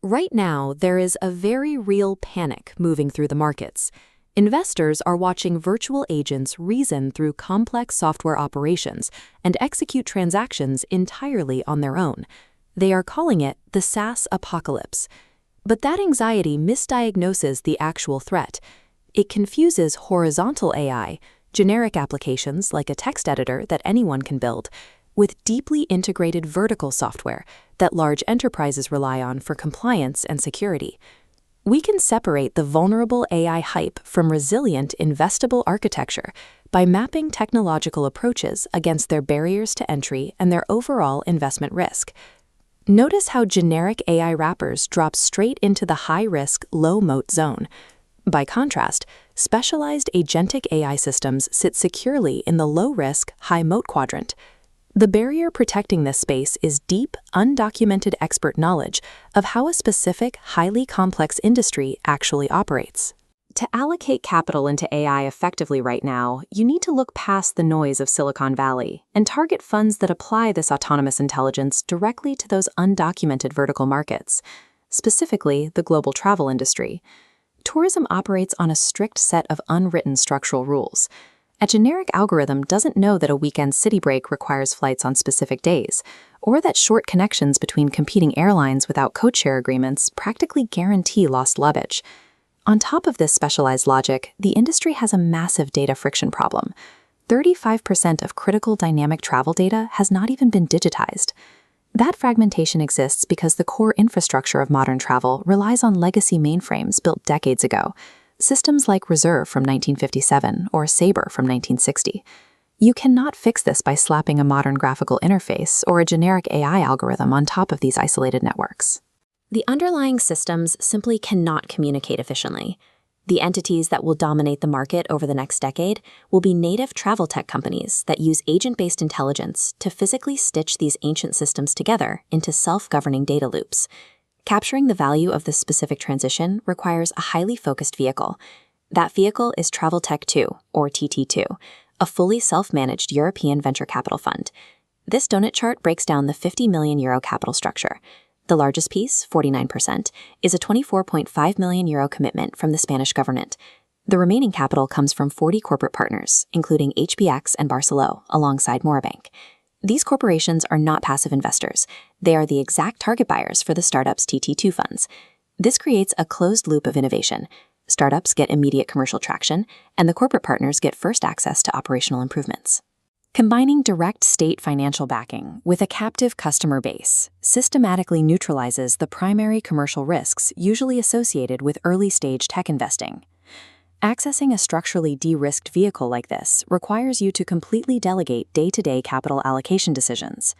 Right now, there is a very real panic moving through the markets. Investors are watching virtual agents reason through complex software operations and execute transactions entirely on their own. They are calling it the SaaS Apocalypse. But that anxiety misdiagnoses the actual threat. It confuses horizontal AI, generic applications like a text editor that anyone can build, with deeply integrated vertical software that large enterprises rely on for compliance and security. We can separate the vulnerable AI hype from resilient, investable architecture by mapping technological approaches against their barriers to entry and their overall investment risk. Notice how generic AI wrappers drop straight into the high-risk, low-moat zone. By contrast, specialized agentic AI systems sit securely in the low-risk, high-moat quadrant. The barrier protecting this space is deep, undocumented expert knowledge of how a specific, highly complex industry actually operates. To allocate capital into AI effectively right now, you need to look past the noise of Silicon Valley and target funds that apply this autonomous intelligence directly to those undocumented vertical markets, specifically the global travel industry. Tourism operates on a strict set of unwritten structural rules. A generic algorithm doesn't know that a weekend city break requires flights on specific days, or that short connections between competing airlines without codeshare agreements practically guarantee lost luggage. On top of this specialized logic, the industry has a massive data friction problem. 35% of critical dynamic travel data has not even been digitized. That fragmentation exists because the core infrastructure of modern travel relies on legacy mainframes built decades ago. Systems like Reserve from 1957 or Sabre from 1960. You cannot fix this by slapping a modern graphical interface or a generic AI algorithm on top of these isolated networks. The underlying systems simply cannot communicate efficiently. The entities that will dominate the market over the next decade will be native Traveltech companies that use agent-based intelligence to physically stitch these ancient systems together into self-governing data loops. Capturing the value of this specific transition requires a highly focused vehicle. That vehicle is Traveltech 2, or TT2, a fully self-managed European venture capital fund. This donut chart breaks down the €50 million capital structure. The largest piece, 49%, is a €24.5 million commitment from the Spanish government. The remaining capital comes from 40 corporate partners, including HBX and Barceló, alongside MoraBanc. These corporations are not passive investors. They are the exact target buyers for the startup's TT2 funds. This creates a closed loop of innovation. Startups get immediate commercial traction, and the corporate partners get first access to operational improvements. Combining direct state financial backing with a captive customer base systematically neutralizes the primary commercial risks usually associated with early-stage tech investing. Accessing a structurally de-risked vehicle like this requires you to completely delegate day-to-day capital allocation decisions.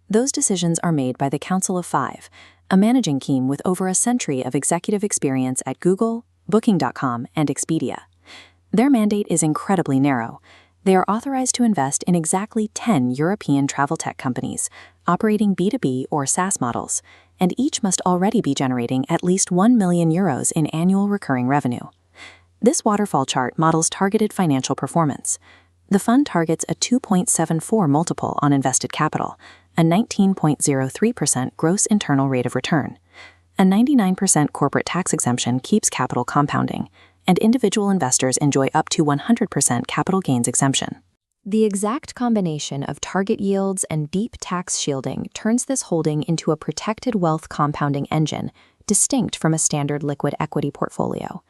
Those decisions are made by the Council of Five, a managing team with over a century of executive experience at Google, Booking.com, and Expedia. Their mandate is incredibly narrow. They are authorized to invest in exactly 10 European travel tech companies operating B2B or SaaS models, and each must already be generating at least €1 million in annual recurring revenue. This waterfall chart models targeted financial performance. The fund targets a 2.74 multiple on invested capital, a 19.03% gross internal rate of return. A 99% corporate tax exemption keeps capital compounding, and individual investors enjoy up to 100% capital gains exemption. The exact combination of target yields and deep tax shielding turns this holding into a protected wealth compounding engine, distinct from a standard liquid equity portfolio.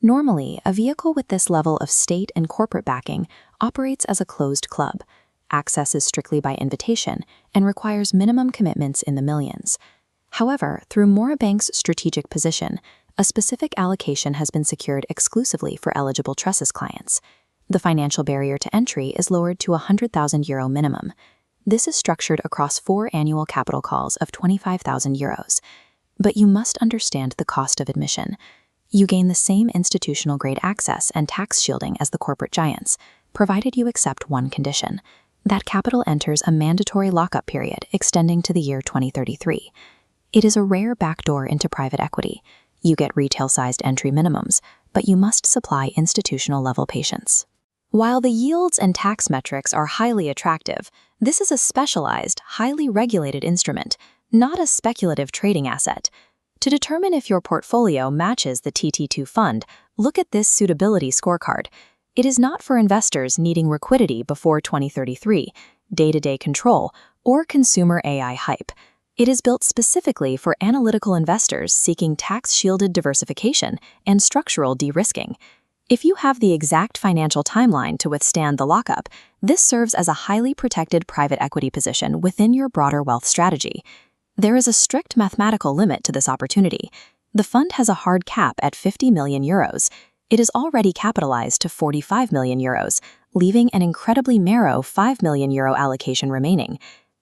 Normally, a vehicle with this level of state and corporate backing operates as a closed club. Access is strictly by invitation and requires minimum commitments in the millions. However, through MoraBanc's strategic position, a specific allocation has been secured exclusively for eligible Trusses clients. The financial barrier to entry is lowered to €100,000 minimum. This is structured across 4 annual capital calls of €25,000. But you must understand the cost of admission. You gain the same institutional-grade access and tax shielding as the corporate giants, provided you accept one condition. That capital enters a mandatory lockup period extending to the year 2033. It is a rare backdoor into private equity. You get retail-sized entry minimums, but you must supply institutional-level patience. While the yields and tax metrics are highly attractive, this is a specialized, highly regulated instrument, not a speculative trading asset. To determine if your portfolio matches the TT2 fund, look at this suitability scorecard. It is not for investors needing liquidity before 2033, day-to-day control, or consumer AI hype. It is built specifically for analytical investors seeking tax-shielded diversification and structural de-risking. If you have the exact financial timeline to withstand the lockup, this serves as a highly protected private equity position within your broader wealth strategy. There is a strict mathematical limit to this opportunity. The fund has a hard cap at 50 million euros. It is already capitalized to 45 million euros, leaving an incredibly narrow 5 million euro allocation remaining.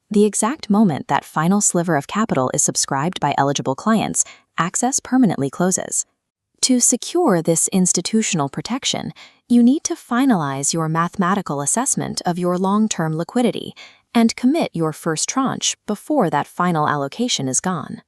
The exact moment that final sliver of capital is subscribed by eligible clients, access permanently closes. To secure this institutional protection, you need to finalize your mathematical assessment of your long-term liquidity and commit your first tranche before that final allocation is gone.